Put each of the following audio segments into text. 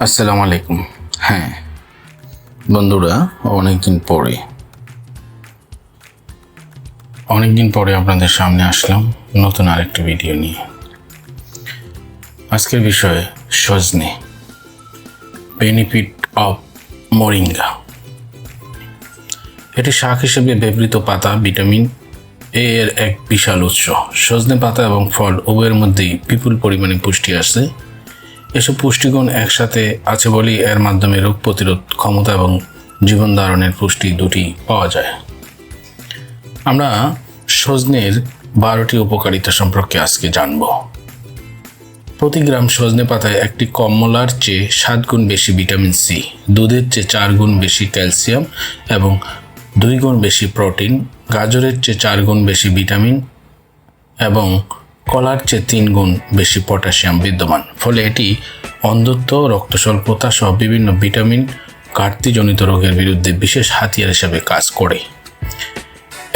আসসালামু আলাইকুম। হ্যাঁ বন্ধুরা, অনেকদিন পরে আপনাদের সামনে আসলাম নতুন আরেকটি ভিডিও নিয়ে। আজকের বিষয় সজনে, বেনিফিট অফ মোরিঙ্গা। এটি শাক হিসেবে ব্যবহৃত পাতা ভিটামিন এ এর এক বিশাল উৎস। সজনে পাতা এবং ফল উভয়ের মধ্যেই বিপুল পরিমাণে পুষ্টি আছে। এসব পুষ্টিগুণ একসাথে আছে বলেই এর মাধ্যমে রোগ প্রতিরোধ ক্ষমতা এবং জীবন ধারণের পুষ্টি দুটি পাওয়া যায়। আমরা সজনের 12টি উপকারিতা সম্পর্কে আজকে জানব। প্রতি গ্রাম সজনে পাতায় একটি কমলার চেয়ে 7 গুণ বেশি ভিটামিন সি, দুধের চেয়ে 4 গুণ বেশি ক্যালসিয়াম এবং 2 গুণ বেশি প্রোটিন, গাজরের চেয়ে 4 গুণ বেশি ভিটামিন এবং কলার চেয়ে 3 গুণ বেশি পটাশিয়াম বিদ্যমান। ফলে এটি অন্ধত্ব, রক্ত স্বল্পতা সহ বিভিন্ন ভিটামিন ঘাটতিজনিত রোগের বিরুদ্ধে বিশেষ হাতিয়ার হিসেবে কাজ করে।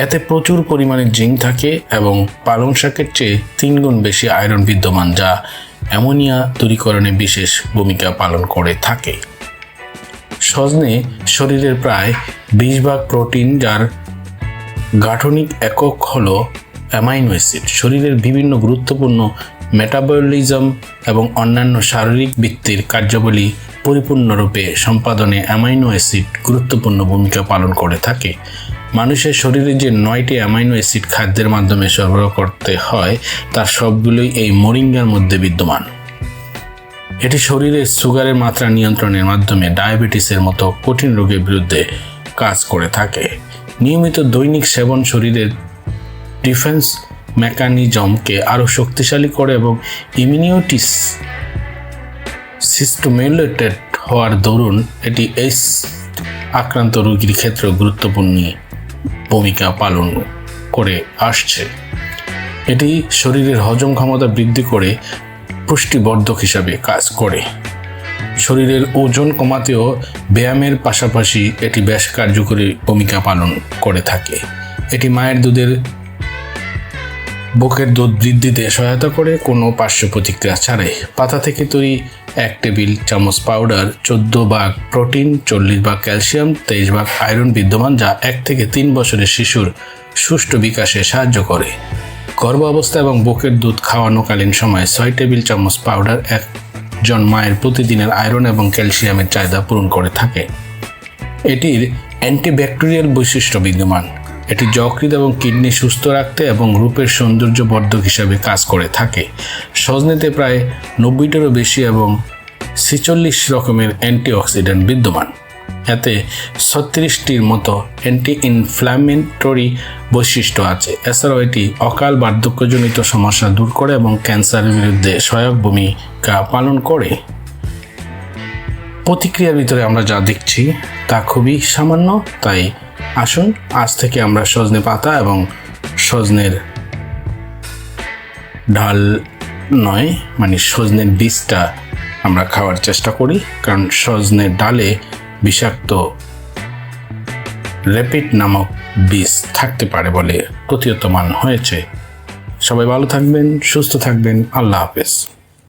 এতে প্রচুর পরিমাণে জিঙ্ক থাকে এবং পালং শাকের চেয়ে 3 গুণ বেশি আয়রন বিদ্যমান, যা অ্যামোনিয়া দূরীকরণে বিশেষ ভূমিকা পালন করে থাকে। সজনে শরীরের প্রায় 20 ভাগ প্রোটিন, যার গাঠনিক একক হলো অ্যামাইনো অ্যাসিড। শরীরের বিভিন্ন গুরুত্বপূর্ণ মেটাবলিজম এবং অন্যান্য শারীরিক বৃত্তির কার্যাবলী পরিপূর্ণরূপে সম্পাদনে অ্যামাইনো অ্যাসিড গুরুত্বপূর্ণ ভূমিকা পালন করে থাকে। মানুষের শরীরে যে 9টি অ্যামাইনো অ্যাসিড খাদ্যের মাধ্যমে সরবরাহ করতে হয়, তার সবগুলোই এই মোরিঙ্গার মধ্যে বিদ্যমান। এটি শরীরে সুগারের মাত্রা নিয়ন্ত্রণের মাধ্যমে ডায়াবেটিসের মতো কঠিন রোগের বিরুদ্ধে কাজ করে থাকে। নিয়মিত দৈনিক সেবন শরীরের ডিফেন্স মেকানিজমকে আরও শক্তিশালী করে এবং ইমিউনিটি সিস্টেমুলেটেড হওয়ার দরুন এটি এইডস আক্রান্ত রোগীর ক্ষেত্রে গুরুত্বপূর্ণ ভূমিকা পালন করে আসছে। এটি শরীরের হজম ক্ষমতা বৃদ্ধি করে পুষ্টিবর্ধক হিসাবে কাজ করে। শরীরের ওজন কমাতেও ব্যায়ামের পাশাপাশি এটি বেশ কার্যকরী ভূমিকা পালন করে থাকে। এটি মায়ের বুকের দুধ বৃদ্ধিতে সহায়তা করে কোনো পার্শ্ব প্রতিক্রিয়া ছাড়াই। পাতা থেকে তৈরি 1 টেবিল চামচ পাউডার 14 ভাগ প্রোটিন, 40 ভাগ ক্যালসিয়াম, 23 ভাগ আয়রন বিদ্যমান, যা 1 থেকে 3 বছরের শিশুর সুষ্ঠু বিকাশে সাহায্য করে। গর্ভাবস্থা এবং বুকের দুধ খাওয়ানোকালীন সময়ে 6 টেবিল চামচ পাউডার একজন মায়ের প্রতিদিনের আয়রন এবং ক্যালসিয়ামের চাহিদা পূরণ করে থাকে। এটির অ্যান্টিব্যাকটেরিয়াল বৈশিষ্ট্য বিদ্যমান। এটি যকৃৎ এবং কিডনি সুস্থ রাখতে এবং রূপের সৌন্দর্যবর্ধক হিসাবে কাজ করে থাকে। সজনেতে প্রায় 90টারও বেশি এবং 46 রকমের অ্যান্টিঅক্সিডেন্ট বিদ্যমান। এতে 36টির মতো অ্যান্টি ইনফ্ল্যামেটরি বৈশিষ্ট্য আছে। এছাড়াও এটি অকাল বার্ধক্যজনিত সমস্যা দূর করে এবং ক্যান্সারের বিরুদ্ধে সহায়ক ভূমিকা পালন করে। প্রতিক্রিয়ার ভিতরে আমরা যা দেখছি তা খুবই সামান্য, তাই আসুন আজ থেকে আমরা সজনে পাতা এবং সজনের ডাল নয়, সজনের বীজটা আমরা খাওয়ার চেষ্টা করি, কারণ সজনের ডালে বিষাক্ত র্যাপিড নামক বীজ থাকতে পারে বলে প্রতীয়মান হয়েছে। সবাই ভালো থাকবেন, সুস্থ থাকবেন। আল্লাহ হাফেজ।